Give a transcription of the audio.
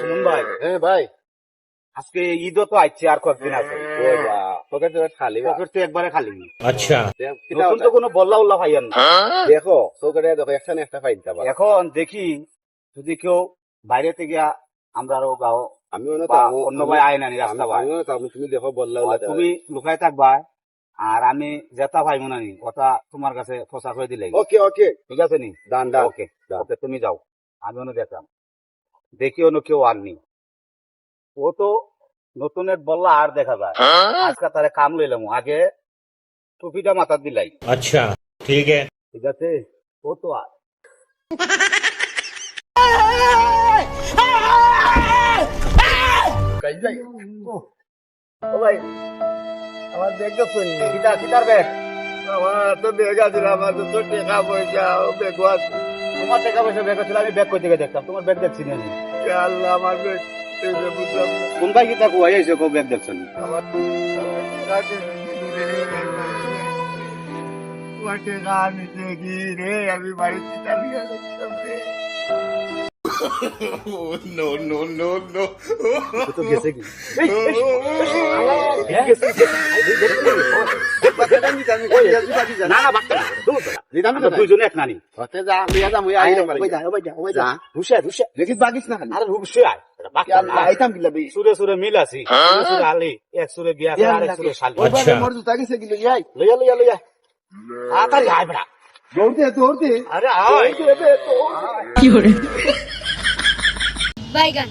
শুনুন ভাই, হ্যাঁ ভাই, আজকে ঈদও তো আইছে আর কয়েকদিন আছে। তোকে তো খালি পকেট তো একবারে খালি। अच्छा নতুন তো কোনো বল্লা উল্লা ভাইয়ান না। দেখো তোকে দেখো একটা না একটা পাইতে পারো। এখন দেখি যদি কেউ বাইরে থেকে আমরা আরো গাও আমি অন্য ভাই আয় নানি রাস্তা ভাই, তুমি দেখো বললা তুমি লুকায় থাকবা আর আমি যেটা ভাই মনে নি কথা তোমার কাছে প্রচার করে দিলে। ওকে ওকে ঠিক আছে নি? ডান ডান ওকে ওকে, তুমি যাও, আমি অন্য দেখলাম, দেখি অন্য কেউ আননি। ও তো নতুনের বললা আর দেখা যায়। আজকে তারে কাম লইলাম, আগে টুপিটা মাথা দিলাই। अच्छा ठीक है ঠিক আছে, ও তো আর ও ভাই আমার দেখছো কিতার কিতার ব্যাগ, আমার তো দেখা ছিল আমার তো টাকা পয়সা বেগ আছে। তোমার টাকা পয়সা ব্যাগ ছিল, আমি ব্যাগ কই থেকে দেখতাম, তোমার ব্যাগ দেখছি না আমি। আল্লাহ আমার বেগ বুঝলাম না। কোন ভাই কিতা কুয়াই আইছে কো ব্যাগ দেখছেন? আমার টাকা আমি দেখি রে, আমি বাড়িতে চালিয়ে যাচ্ছিলাম রে। তো গেছে কি না না বাচ্চা দুইজনে এক নানি হতে যা লিয়া যা মুই আইলাম ওই যা ওই যা রুশে রুশে দেখিস বাগিস না খালি আরে রুশে আয় আল্লাহ আইতাম গিলা বে সুরে সুরে মিল আছি, সুরে সুরে আলি, এক সুরে বিয়া করে আরেক সুরে শালি। ওই আচ্ছা। মোর জুতা গেছে গিলা যাই লইয়া লইয়া লইয়া তাড়াতাড়ি আয় বেটা, দৌড়তে দৌড়তে আরে আয় দৌড়তে বাইগান